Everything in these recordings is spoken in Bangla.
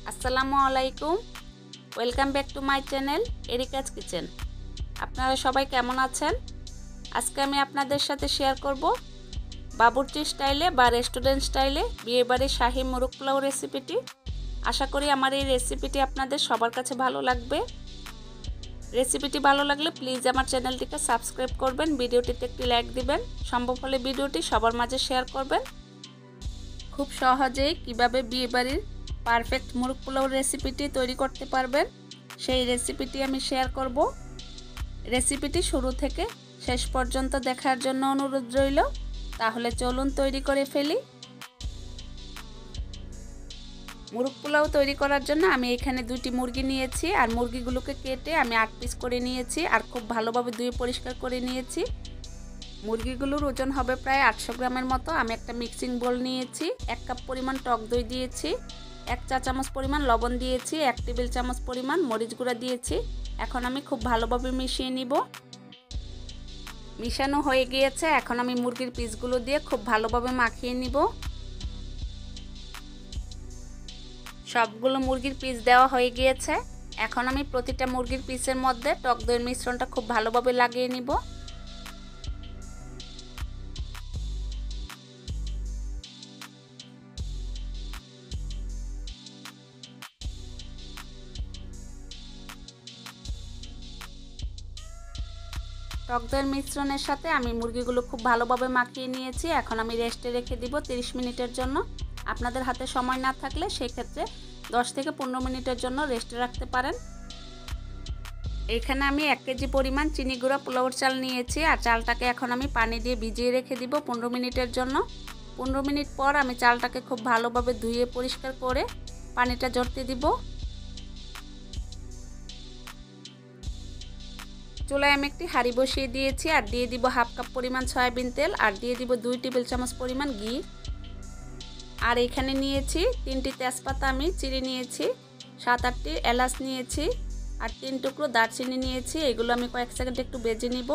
আসসালামু আলাইকুম, welcome back to my channel Erika's kitchen. আপনারা সবাই কেমন আছেন? আজকে আমি আপনাদের সাথে শেয়ার করব বাবুর্চি স্টাইলে বা রেস্টুরেন্ট স্টাইলে বিয়েবাড়ির শাহী মোরগ পোলাও রেসিপিটি। আশা করি আমার এই রেসিপিটি আপনাদের সবার কাছে ভালো লাগবে। রেসিপিটি ভালো লাগলে প্লিজ আমার চ্যানেলটিকে সাবস্ক্রাইব করবেন, ভিডিওটিতে একটি লাইক দিবেন, সম্ভব হলে ভিডিওটি সবার মাঝে শেয়ার করবেন। খুব সহজেই কিভাবে বিয়েবাড়ির পারফেক্ট মোরগ পোলাও রেসিপিটি তৈরি করতে পারবেন সেই রেসিপিটি আমি শেয়ার করব। রেসিপিটি শুরু থেকে শেষ পর্যন্ত দেখার জন্য অনুরোধ রইল। তাহলে চলুন তৈরি করে ফেলি। মোরগ পোলাও তৈরি করার জন্য আমি এখানে 2টি মুরগি নিয়েছি, আর মুরগিগুলোকে কেটে আমি 8 পিস করে নিয়েছি আর খুব ভালোভাবে ধুয়ে পরিষ্কার করে নিয়েছি। মুরগিগুলোর ওজন হবে প্রায় 800 গ্রামের মতো। আমি একটা মিক্সিং বোল নিয়েছি, 1 কাপ পরিমাণ টক দই দিয়েছি, 1 চা চামচ পরিমাণ লবণ দিয়েছি, 1 টেবিল চামচ পরিমাণ মরিচ গুঁড়া দিয়েছি। এখন আমি খুব ভালোভাবে মিশিয়ে নিব। মিশানো হয়ে গিয়েছে, এখন আমি মুরগির পিসগুলো দিয়ে খুব ভালোভাবে মাখিয়ে নিব। সবগুলো মুরগির পিস দেওয়া হয়ে গিয়েছে। এখন আমি প্রতিটা মুরগির পিসের মধ্যে টক দইয়ের মিশ্রণটা খুব ভালোভাবে লাগিয়ে নিব। টক দইয়ের মিশ্রণের সাথে আমি মুরগিগুলো খুব ভালোভাবে মাখিয়ে নিয়েছি। এখন আমি রেস্টে রেখে দিব 30 মিনিটের জন্য। আপনাদের হাতে সময় না থাকলে সেক্ষেত্রে 10 থেকে 15 মিনিটের জন্য রেস্টে রাখতে পারেন। এখানে আমি 1 কেজি পরিমাণ চিনি গুঁড়া পোলাওর চাল নিয়েছি, আর চালটাকে এখন আমি পানি দিয়ে ভিজিয়ে রেখে দিব 15 মিনিটের জন্য। 15 মিনিট পর আমি চালটাকে খুব ভালোভাবে ধুয়ে পরিষ্কার করে পানিটা ঝরতে দিব। চুলায় আমি একটি হাঁড়ি বসিয়ে দিয়েছি, আর দিয়ে দিব 1/2 কাপ পরিমাণ সয়াবিন তেল, আর দিয়ে দিব 2 টেবিল চামচ পরিমাণ ঘি। আর এখানে নিয়েছি 3টি তেজপাতা আমি চিড়ে নিয়েছি, 7-8টি এলাচ নিয়েছি, আর 3 টুকরো দারচিনি নিয়েছি। এগুলো আমি কয়েক সেকেন্ড একটু ভেজে নিব।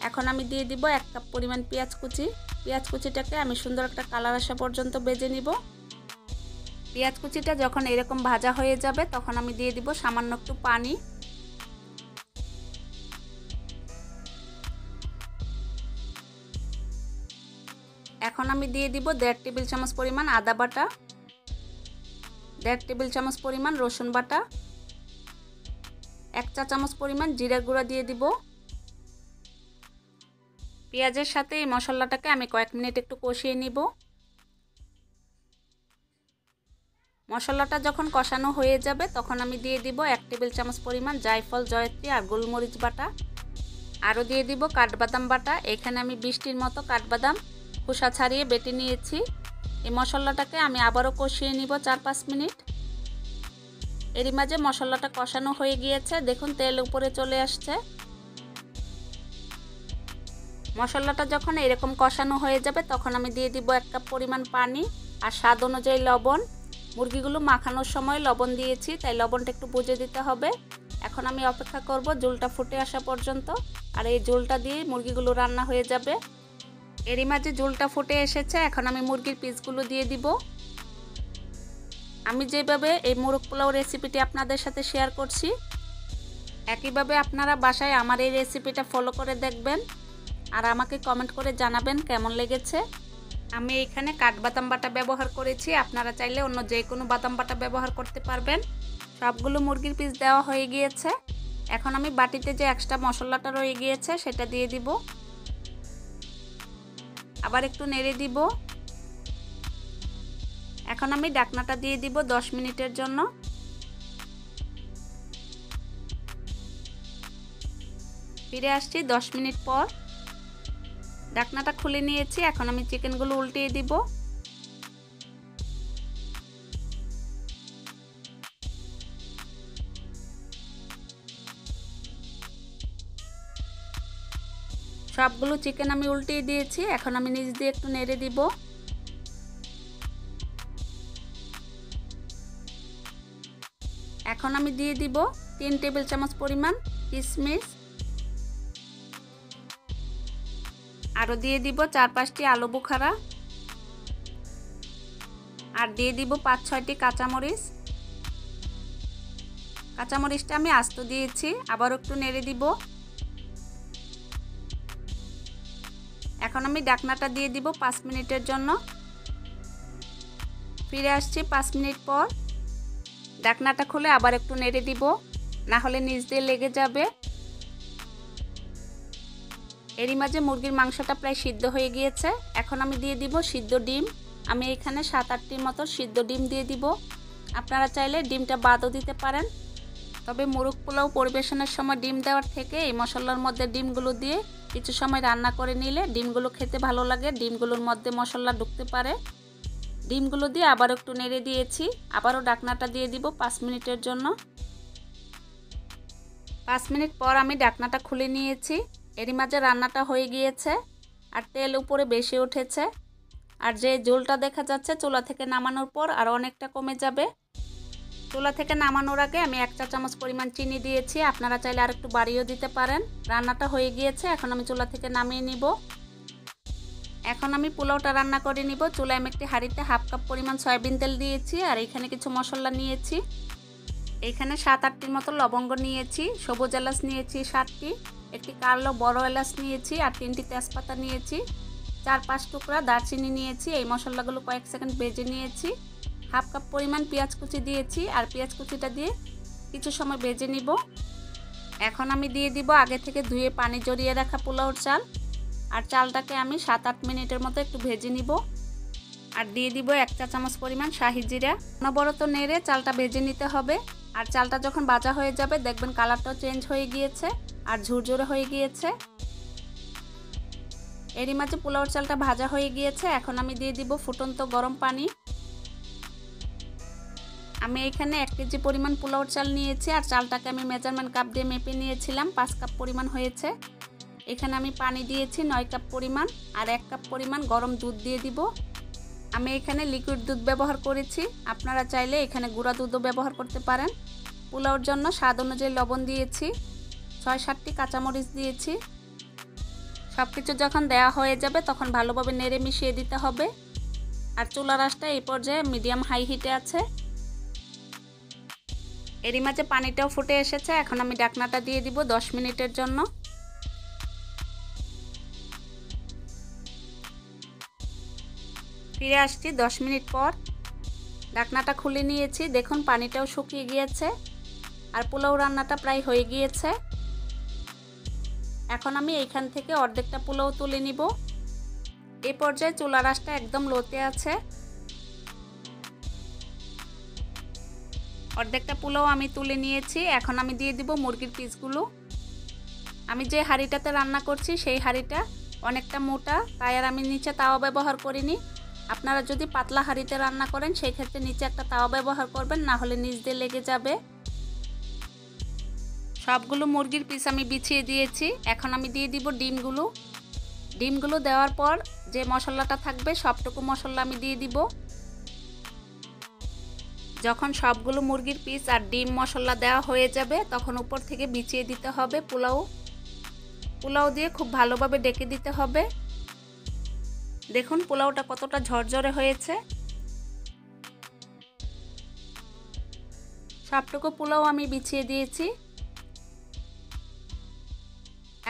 এখন আমি দিয়ে দিব 1 কাপ পরিমাণ পেঁয়াজ কুচি। পেঁয়াজ কুচিটাকে আমি সুন্দর একটা কালার আসা পর্যন্ত ভেজে নিব। পেঁয়াজ কুচিটা যখন এরকম ভাজা হয়ে যাবে তখন আমি দিয়ে দিব সামান্য একটু পানি। এখন আমি দিয়ে দিব 1.5 টেবিল চামচ পরিমাণ আদা বাটা, 1.5 টেবিল চামচ পরিমাণ রসুন বাটা, 1 চা চামচ পরিমাণ জিরা গুঁড়া দিয়ে দিব। পেঁয়াজের সাথে এই মশলাটাকে আমি কয়েক মিনিট একটু কষিয়ে নিব। মশলাটা যখন কষানো হয়ে যাবে তখন আমি দিয়ে দিব 1 টেবিল চামচ পরিমাণ জায়ফল, জয়ত্রী আর গোলমরিচ বাটা। আরও দিয়ে দিব কাঠবাদাম বাটা। এখানে আমি 20টির মতো কাঠবাদাম খোসা ছাড়িয়ে বেটে নিয়েছি। এই মশলাটাকে আমি আবারও কষিয়ে নিব 4-5 মিনিট। এরই মাঝে মশলাটা কষানো হয়ে গিয়েছে, দেখুন তেল উপরে চলে আসছে। মশলাটা যখন এরকম কষানো হয়ে যাবে তখন আমি দিয়ে দিব 1 কাপ পরিমাণ পানি আর স্বাদ অনুযায়ী লবণ। মুরগিগুলো মাখানোর সময় লবণ দিয়েছি, তাই লবণটা একটু বুঝে দিতে হবে। এখন আমি অপেক্ষা করব ঝোলটা ফুটে আসা পর্যন্ত, আর এই ঝোলটা দিয়ে মুরগিগুলো রান্না হয়ে যাবে। এরই মাঝে ঝোলটা ফুটে এসেছে, এখন আমি মুরগির পিসগুলো দিয়ে দিব। আমি যেভাবে এই মোরগ পোলাও রেসিপিটি আপনাদের সাথে শেয়ার করছি একইভাবে আপনারা বাসায় আমার এই রেসিপিটা ফলো করে দেখবেন, আর আমাকে কমেন্ট করে জানাবেন কেমন লেগেছে। আমি এখানে কাঠবাদাম বাটা ব্যবহার করেছি, আপনারা চাইলে অন্য যে কোনো বাদাম বাটা ব্যবহার করতে পারবেন। সবগুলো মুরগির পিস দেওয়া হয়ে গিয়েছে। এখন আমি বাটিতে যে এক্সট্রা মশলাটা রয়ে গিয়েছে সেটা দিয়ে দিব, আবার একটু নেড়ে দিব। এখন আমি ঢাকনাটা দিয়ে দিব 10 মিনিটের জন্য। ফিরে আসছি 10 মিনিট পর। ঢাকনাটা খুলে নিয়েছি, এখন আমি চিকেনগুলো উল্টিয়ে দিব। সবগুলো চিকেন আমি উল্টিয়ে দিয়েছি। এখন আমি নিচ দিয়ে একটু নেড়ে দিব। এখন আমি দিয়ে দিব 3 টেবিল চামচ পরিমাণ কিশমিশ, আরও দিয়ে দিব 4-5টি আলু বুখারা, আর দিয়ে দিব 5-6টি কাঁচামরিচ। কাঁচামরিচটা আমি আস্ত দিয়েছি, আবার একটু নেড়ে দিব। এখন আমি ঢাকনাটা দিয়ে দিব 5 মিনিটের জন্য। ফিরে আসছি 5 মিনিট পর। ঢাকনাটা খুলে আবার একটু নেড়ে দিব, না হলে নিচ দিয়ে লেগে যাবে। এরই মাঝে মুরগির মাংসটা প্রায় সিদ্ধ হয়ে গিয়েছে। এখন আমি দিয়ে দিব সিদ্ধ ডিম। আমি এখানে 7-8টির মতো সিদ্ধ ডিম দিয়ে দিব। আপনারা চাইলে ডিমটা বাদও দিতে পারেন, তবে মোরগ পোলাও পরিবেশনের সময় ডিম দেওয়ার থেকে এই মশলার মধ্যে ডিমগুলো দিয়ে কিছু সময় রান্না করে নিলে ডিমগুলো খেতে ভালো লাগে, ডিমগুলোর মধ্যে মশলা ঢুকতে পারে। ডিমগুলো দিয়ে আবার একটু নেড়ে দিয়েছি, আবারও ঢাকনাটা দিয়ে দিব 5 মিনিটের জন্য। 5 মিনিট পর আমি ঢাকনাটা খুলে নিয়েছি। এরই মাঝে রান্নাটা হয়ে গিয়েছে আর তেল উপরে বেশি উঠেছে, আর যে ঝোলটা দেখা যাচ্ছে চুলা থেকে নামানোর পর আর অনেকটা কমে যাবে। চুলা থেকে নামানোর আগে আমি 1 চা চামচ পরিমাণ চিনি দিয়েছি, আপনারা চাইলে আর একটু বাড়িয়েও দিতে পারেন। রান্নাটা হয়ে গিয়েছে, এখন আমি চুলা থেকে নামিয়ে নিব। এখন আমি পোলাওটা রান্না করে নিব। চুলায় আমি একটি হাঁড়িতে 1/2 কাপ পরিমাণ সয়াবিন তেল দিয়েছি, আর এখানে কিছু মশলা নিয়েছি। এখানে 7-8টির মতো লবঙ্গ নিয়েছি, সবুজ এলাচ নিয়েছি 7টি, একটি কালো বড় এলাচ নিয়েছি, আর 3টি তেজপাতা নিয়েছি, 4-5 টুকরা দারচিনি নিয়েছি। এই মশলাগুলো কয়েক সেকেন্ড ভেজে নিয়েছি। 1/2 কাপ পরিমাণ পেঁয়াজ কুচি দিয়েছি, আর পেঁয়াজ কুচিটা দিয়ে কিছু সময় ভেজে নিব। এখন আমি দিয়ে দিব আগে থেকে ধুয়ে পানি জড়িয়ে রাখা পোলাওর চাল, আর চালটাকে আমি 7-8 মিনিটের মতো একটু ভেজে নিব। আর দিয়ে দিব 1 চা চামচ পরিমাণ শাহি জিরা। অনবরত নেড়ে চালটা ভেজে নিতে হবে, আর চালটা যখন ভাজা হয়ে যাবে দেখবেন কালারটাও চেঞ্জ হয়ে গিয়েছে আর ঝুরঝুরে হয়ে গিয়েছে। এরই মাঝে পোলাওর চালটা ভাজা হয়ে গিয়েছে। এখন আমি দিয়ে দিব ফুটন্ত গরম পানি। আমি এখানে 1 কেজি পরিমাণ পোলাওর চাল নিয়েছি, আর চালটাকে আমি মেজারমেন্ট কাপ দিয়ে মেপে নিয়েছিলাম, 5 কাপ পরিমাণ হয়েছে। এখানে আমি পানি দিয়েছি 9 কাপ পরিমাণ, আর 1 কাপ পরিমাণ গরম দুধ দিয়ে দিব। আমি এখানে লিকুইড দুধ ব্যবহার করেছি, আপনারা চাইলে এখানে গুঁড়া দুধও ব্যবহার করতে পারেন। পোলাওর জন্য স্বাদ অনুযায়ী লবণ দিয়েছি, 6-7টি কাঁচামরিচ দিয়েছি। সব কিছু যখন দেওয়া হয়ে যাবে তখন ভালোভাবে নেড়ে মিশিয়ে দিতে হবে, আর চুলার আঁচটা এই পর্যায়ে মিডিয়াম হাই হিটে আছে। এরই মাঝে পানিটাও ফুটে এসেছে। এখন আমি ঢাকনাটা দিয়ে দিব 10 মিনিটের জন্য। ফিরে আসছি 10 মিনিট পর। ঢাকনাটা খুলে নিয়েছি, দেখুন পানিটাও শুকিয়ে গিয়েছে, আর পোলাও রান্নাটা প্রায় হয়ে গিয়েছে। এখন আমি এইখান থেকে অর্ধেকটা পোলাও তুলে নিব। এই পর্যায়ে চুলার আঁচটা একদম লোতে আছে। অর্ধেকটা পোলাও আমি তুলে নিয়েছি। এখন আমি দিয়ে দিব মুরগির পিসগুলো। আমি যে হাঁড়িটাতে রান্না করছি সেই হাঁড়িটা অনেকটা মোটা, তাই আর আমি নিচে তাওয়া ব্যবহার করিনি। আপনারা যদি পাতলা হাঁড়িতে রান্না করেন সেই ক্ষেত্রে নিচে একটা তাওয়া ব্যবহার করবেন, না হলে নিচ দিয়ে লেগে যাবে। সবগুলো মুরগির পিস আমি বিছিয়ে দিয়েছি। এখন আমি দিয়ে দিব ডিমগুলো। ডিমগুলো দেওয়ার পর যে মশলাটা থাকবে সবটুকু মশলা আমি দিয়ে দিব। যখন সবগুলো মুরগির পিস আর ডিম মশলা দেওয়া হয়ে যাবে তখন উপর থেকে বিছিয়ে দিতে হবে পোলাও দিয়ে খুব ভালোভাবে ডেকে দিতে হবে। দেখুন পোলাওটা কতটা ঝরঝরে হয়েছে। সবটুকু পোলাও আমি বিছিয়ে দিয়েছি।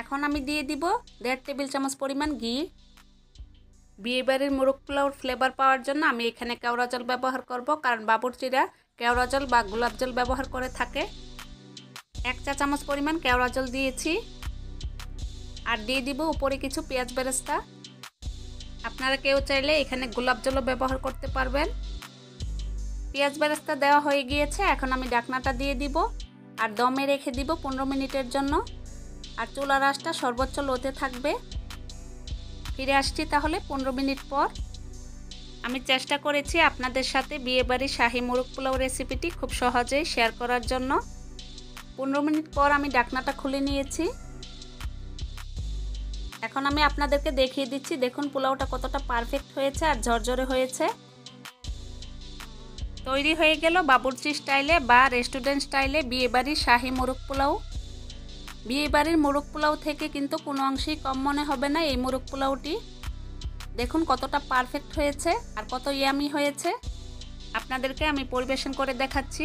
এখন আমি দিয়ে দিব 1.5 টেবিল চামচ পরিমাণ ঘি। বিয়েবাড়ির মোরগ পোলাওর ফ্লেভার পাওয়ার জন্য আমি এখানে কেওড়া জল ব্যবহার করব, কারণ বাবুর্চিরা কেওড়া জল বা গোলাপ জল ব্যবহার করে থাকে। 1 চা চামচ পরিমাণ কেওড়া জল দিয়েছি, আর দিয়ে দিব উপরে কিছু পেঁয়াজ বেরেস্তা। আপনারা কেউ চাইলে এখানে গোলাপ জলও ব্যবহার করতে পারবেন। পেঁয়াজ বেরেস্তা দেওয়া হয়ে গিয়েছে। এখন আমি ঢাকনাটা দিয়ে দিব আর দমে রেখে দিব 15 মিনিটের জন্য, আর চুলার আঁচটা সর্বোচ্চ লোতে থাকবে। ফিরে আসছি তাহলে 15 মিনিট পর। আমি চেষ্টা করেছি আপনাদের সাথে বিয়েবাড়ির শাহী মোরগ পোলাও রেসিপিটি খুব সহজেই শেয়ার করার জন্য। 15 মিনিট পর আমি ঢাকনাটা খুলে নিয়েছি। এখন আমি আপনাদেরকে দেখিয়ে দিচ্ছি, দেখুন পোলাওটা কতটা পারফেক্ট হয়েছে আর ঝরঝরে হয়েছে। তৈরি হয়ে গেল বাবুর্চি স্টাইলে বা রেস্টুরেন্ট স্টাইলে বিয়েবাড়ির শাহী মোরগ পোলাও। বিয়েবাড়ির মোরগ পোলাও থেকে কিন্তু কোনো অংশেই কম মনে হবে না এই মোরগ পোলাওটি। দেখুন কতটা পারফেক্ট হয়েছে আর কত ইয়ামি হয়েছে। আপনাদেরকে আমি পরিবেশন করে দেখাচ্ছি।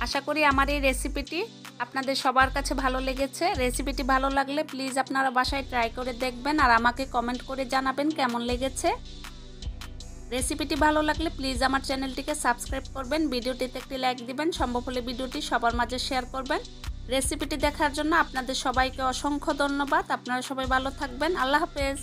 আশা করি আমার এই রেসিপিটি আপনাদের সবার কাছে ভালো লেগেছে। রেসিপিটি ভালো লাগলে প্লিজ আপনারা বাসায় ট্রাই করে দেখবেন আর আমাকে কমেন্ট করে জানাবেন কেমন লেগেছে। রেসিপিটি ভালো লাগলে প্লিজ আমার চ্যানেলটিকে সাবস্ক্রাইব করবেন, ভিডিওটিতে একটি লাইক দিবেন, সম্ভব হলে ভিডিওটি সবার মাঝে শেয়ার করবেন। রেসিপিটি দেখার জন্য আপনাদের সবাইকে অসংখ্য ধন্যবাদ। আপনারা সবাই ভালো থাকবেন। আল্লাহ হাফেজ।